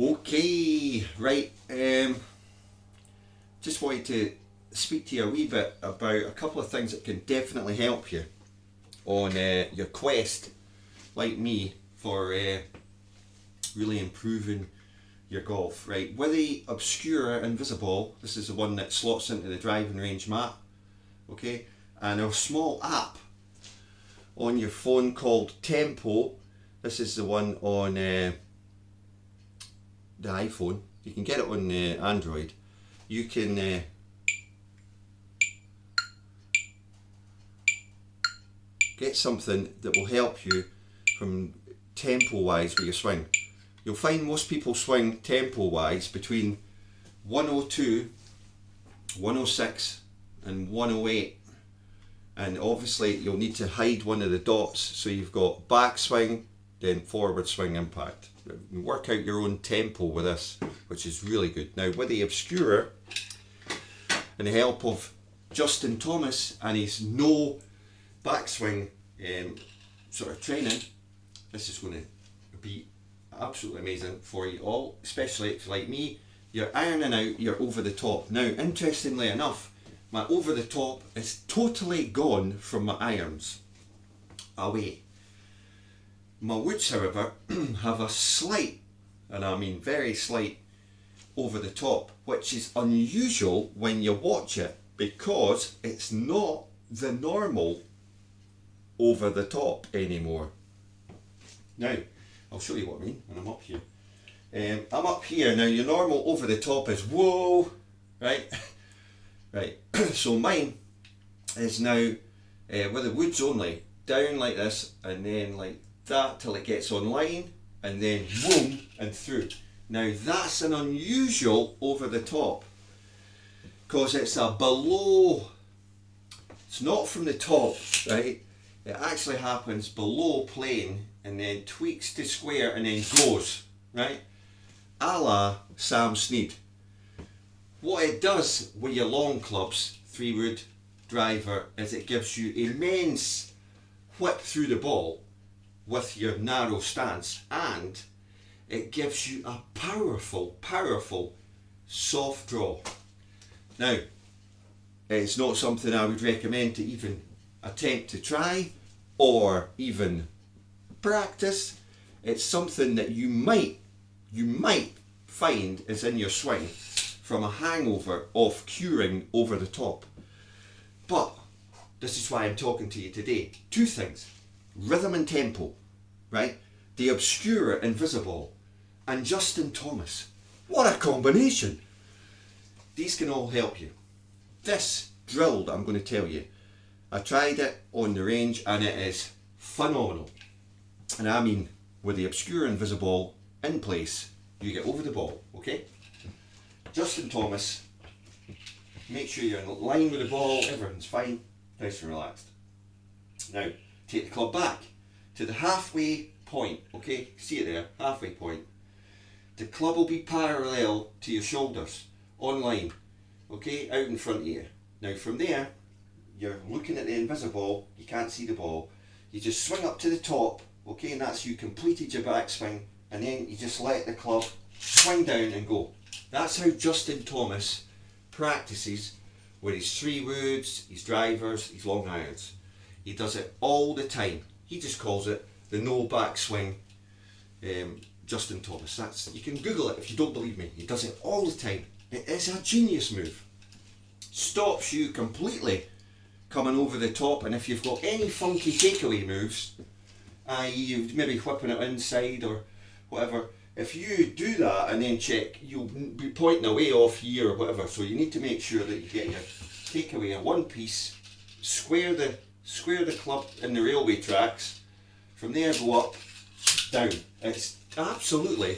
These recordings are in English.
Okay, right. Just wanted to speak to you a wee bit about a couple of things that can definitely help you on your quest, like me, for really improving your golf. Right, with the Obscura Invisible, this is the one that slots into the driving range map. Okay, and a small app on your phone called Tempo. This is the one on the iPhone. You can get it on Android. You can get something that will help you from tempo wise with your swing. You'll find most people swing tempo wise between 102, 106 and 108, and obviously you'll need to hide one of the dots, so you've got backswing then forward swing impact. You work out your own tempo with this, which is really good. Now with the Obscura and the help of Justin Thomas and his no backswing sort of training, this is going to be absolutely amazing for you all, especially if, like me, you're ironing out your over the top. Now, interestingly enough, my over the top is totally gone from my irons away. My woods, however, have a slight, and I mean very slight, over the top, which is unusual when you watch it, because it's not the normal over the top anymore. Now, I'll show you what I mean when I'm up here. I'm up here now. Your normal over the top is whoa, right? Right. So mine is now with the woods only, down like this, and then like that till it gets on line, and then boom and through. Now that's an unusual over the top, because it's a below. It's not from the top, right? It actually happens below plane and then tweaks to square and then goes, right? A la Sam Snead. What it does with your long clubs, 3-wood driver, is it gives you immense whip through the ball with your narrow stance, and it gives you a powerful, powerful soft draw. Now, it's not something I would recommend to even attempt to try or even practice. It's something that you might find is in your swing from a hangover of curing over the top. But this is why I'm talking to you today. Two things: rhythm and tempo, right? The Obscura Invisible and Justin Thomas. What a combination! These can all help you. This drill that I'm going to tell you, I tried it on the range and it is phenomenal. And I mean, with the Obscura Invisible in place, you get over the ball, okay? Justin Thomas, make sure you're in line with the ball, everything's fine, nice and relaxed. Now, take the club back to the halfway point, okay? See it there, halfway point. The club will be parallel to your shoulders, on line, okay, out in front of you. Now from there, you're looking at the invisible, you can't see the ball, you just swing up to the top, okay, and that's you completed your backswing, and then you just let the club swing down and go. That's how Justin Thomas practices with his 3-woods, his drivers, his long irons. He does it all the time. He just calls it the no backswing Justin Thomas. That's, you can Google it if you don't believe me. He does it all the time. It is a genius move. Stops you completely coming over the top, and if you've got any funky takeaway moves, i.e. you're maybe whipping it inside or whatever, if you do that and then check, you'll be pointing away off here or whatever. So you need to make sure that you get your takeaway in one piece, square the club in the railway tracks, from there go up, down. It's absolutely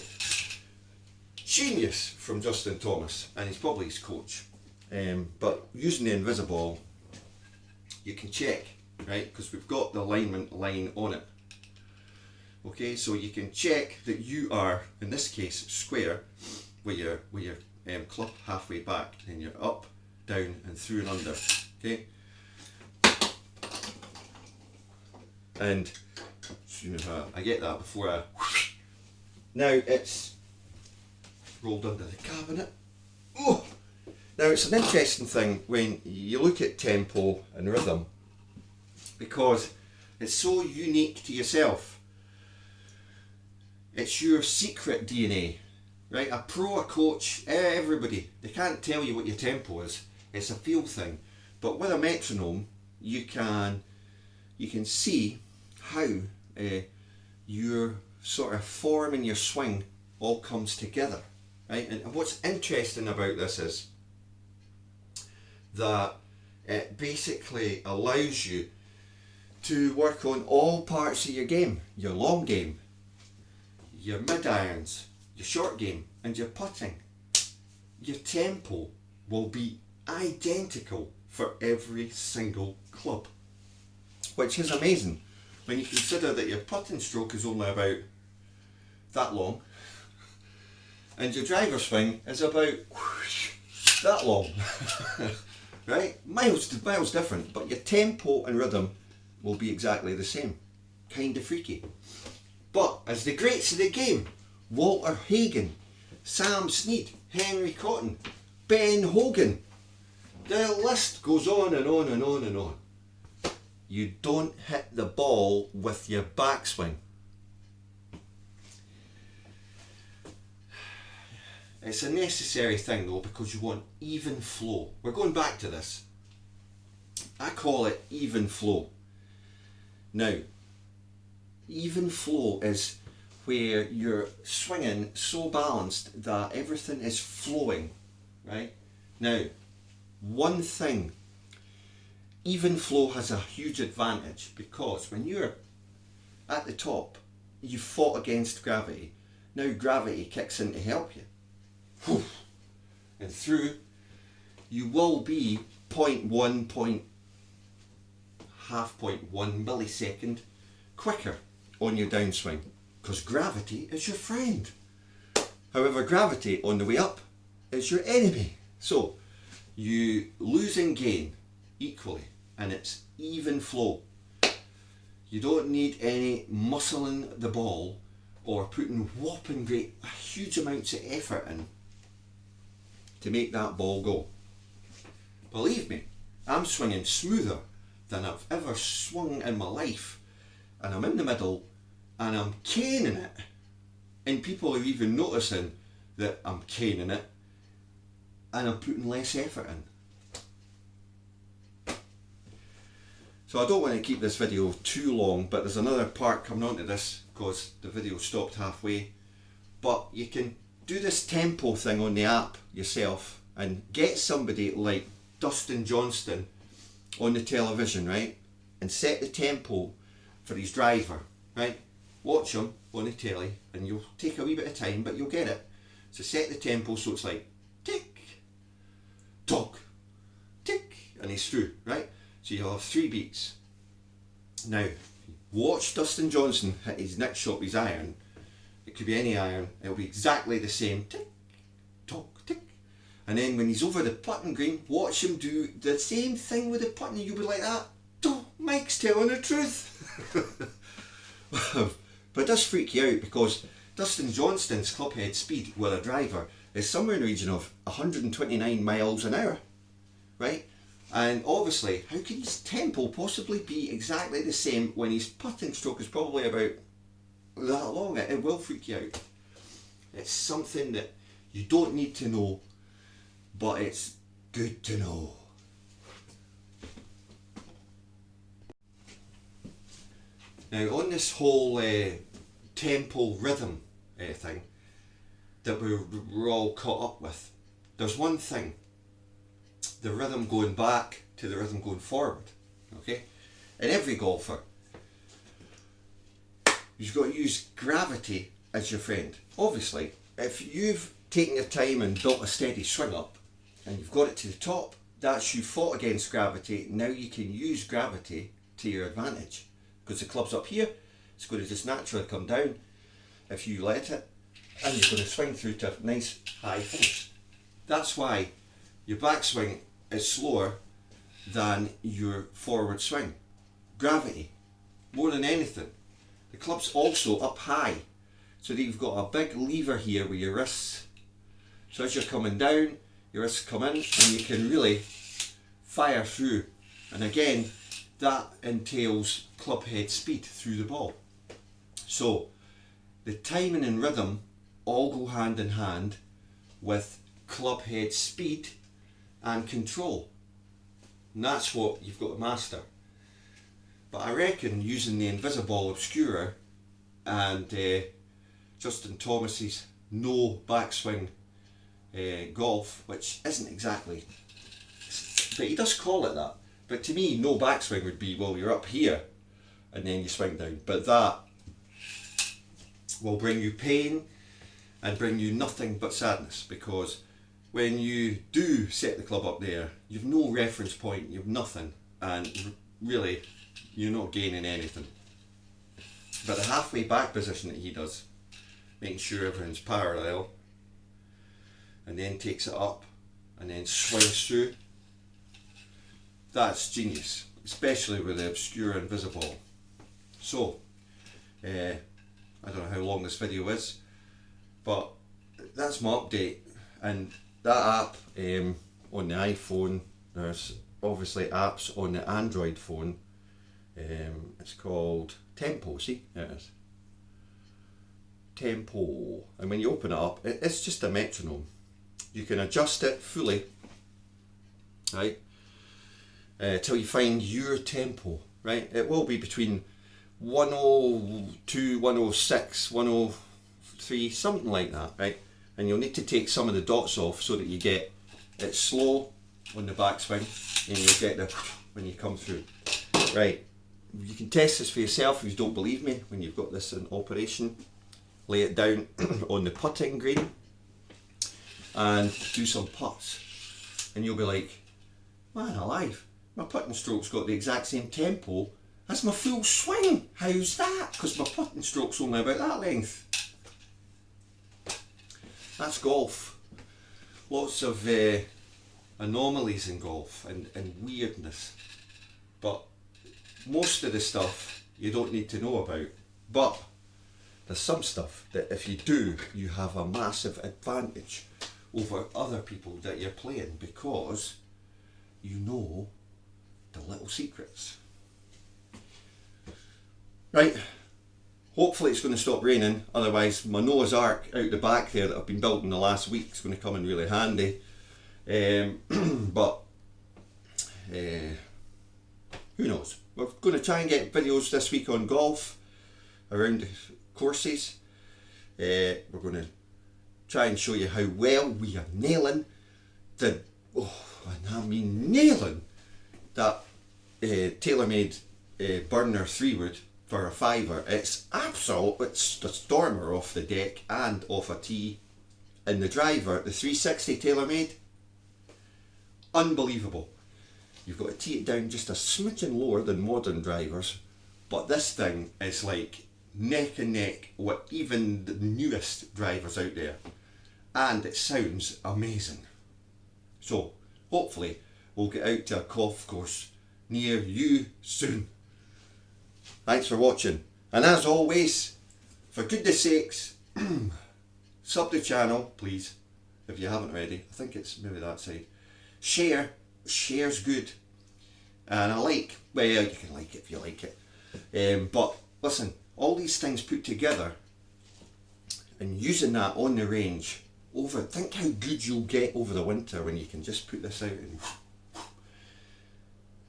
genius from Justin Thomas, and he's probably his coach. But using the Invisible, you can check, right? Because we've got the alignment line on it. Okay, so you can check that you are, in this case, square with your club halfway back, and you're up, down, and through and under. Okay, and I get that before I. Now it's rolled under the cabinet. Oh! Now it's an interesting thing when you look at tempo and rhythm, because it's so unique to yourself. It's your secret DNA, right? A pro, a coach, everybody, they can't tell you what your tempo is. It's a feel thing. But with a metronome, you can see how your sort of form and your swing all comes together, right? And what's interesting about this is that it basically allows you to work on all parts of your game, your long game, your mid irons, your short game, and your putting. Your tempo will be identical for every single club, which is amazing when you consider that your putting stroke is only about that long and your driver swing is about that long. Right? Miles different, but your tempo and rhythm will be exactly the same. Kind of freaky. But as the greats of the game, Walter Hagen, Sam Snead, Henry Cotton, Ben Hogan, the list goes on and on and on and on. You don't hit the ball with your backswing. It's a necessary thing though, because you want even flow. We're going back to this. I call it even flow. Now, even flow is where you're swinging so balanced that everything is flowing, right? Now, one thing, even flow has a huge advantage, because when you're at the top, you fought against gravity. Now gravity kicks in to help you. And through, you will be 0.1 millisecond quicker on your downswing, because gravity is your friend. However, gravity on the way up is your enemy. So you lose and gain equally, and it's even flow. You don't need any muscling the ball or putting whopping great huge amounts of effort in to make that ball go. Believe me, I'm swinging smoother than I've ever swung in my life, and I'm in the middle and I'm caning it, and people are even noticing that I'm caning it and I'm putting less effort in. So I don't want to keep this video too long, but there's another part coming on to this because the video stopped halfway. But you can do this tempo thing on the app yourself and get somebody like Dustin Johnston on the television, right? And set the tempo for his driver, right? Watch him on the telly, and you'll take a wee bit of time, but you'll get it. So set the tempo so it's like tick, tock, tick, and he's through, right? So you'll have 3 beats. Now, watch Dustin Johnson hit his next shot with his iron. It could be any iron, it'll be exactly the same tick, tock, tick. And then when he's over the putting green, watch him do the same thing with the putting, and you'll be like that. Mike's telling the truth. But it does freak you out, because Dustin Johnston's clubhead speed with a driver is somewhere in the region of 129 miles an hour, right? And obviously, how can his tempo possibly be exactly the same when his putting stroke is probably about that long? It will freak you out. It's something that you don't need to know, but it's good to know. Now, on this whole tempo rhythm thing that we're all caught up with, there's one thing: the rhythm going back to the rhythm going forward. Okay? And every golfer, you've got to use gravity as your friend. Obviously, if you've taken your time and built a steady swing up and you've got it to the top, that's you fought against gravity. Now you can use gravity to your advantage, because the club's up here, it's going to just naturally come down if you let it, and you're going to swing through to a nice high finish. That's why your backswing is slower than your forward swing. Gravity, more than anything. The club's also up high, so that you've got a big lever here with your wrists, So as you're coming down, your wrists come in and you can really fire through. And again, that entails club head speed through the ball. So the timing and rhythm all go hand in hand with club head speed and control. And that's what you've got to master. But I reckon using the Invisible Obscurer and Justin Thomas's no backswing golf, which isn't exactly, but he does call it that. But to me, no backswing would be, well, you're up here and then you swing down. But that will bring you pain and bring you nothing but sadness, because when you do set the club up there, you've no reference point, you've nothing, and really you're not gaining anything. But the halfway back position that he does, making sure everyone's parallel, and then takes it up and then swings through, that's genius, especially with the Obscure Invisible. So I don't know how long this video is, but that's my update. And that app on the iPhone, there's obviously apps on the Android phone. It's called Tempo. See, there it is, Tempo. And when you open it up, it's just a metronome. You can adjust it fully, right, till you find your tempo, right? It will be between 102, 106, 103, something like that, right? And you'll need to take some of the dots off so that you get it slow on the backswing, and you'll get the when you come through. Right, you can test this for yourself if you don't believe me. When you've got this in operation, lay it down on the putting green and do some putts, and you'll be like, man alive, my putting stroke's got the exact same tempo as my full swing. How's that? Because my putting stroke's only about that length. That's golf. Lots of anomalies in golf and weirdness, but most of the stuff you don't need to know about. But there's some stuff that if you do, you have a massive advantage over other people that you're playing, because you know the little secrets. Right, hopefully it's going to stop raining, otherwise my Noah's Ark out the back there that I've been building the last week is going to come in really handy. But who knows? We're going to try and get videos this week on golf around courses. We're going to try and show you how well we are nailing the, and I mean nailing that TaylorMade burner 3-wood for a fiver. It's absolute, it's the stormer off the deck and off a tee. And the driver, the 360 TaylorMade, unbelievable. You've got to tee it down just a smidgen lower than modern drivers, but this thing is like neck and neck with even the newest drivers out there, and it sounds amazing. So hopefully we'll get out to a golf course near you soon. Thanks for watching, and as always, for goodness sakes, sub the channel please if you haven't already. I think it's maybe that side. Share's good, and a like, well, you can like it if you like it, but listen, all these things put together and using that on the range over, think how good you'll get over the winter when you can just put this out and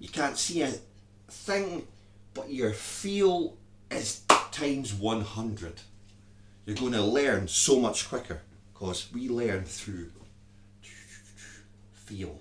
you can't see a thing, but your feel is times 100. You're going to learn so much quicker, because we learn through feel.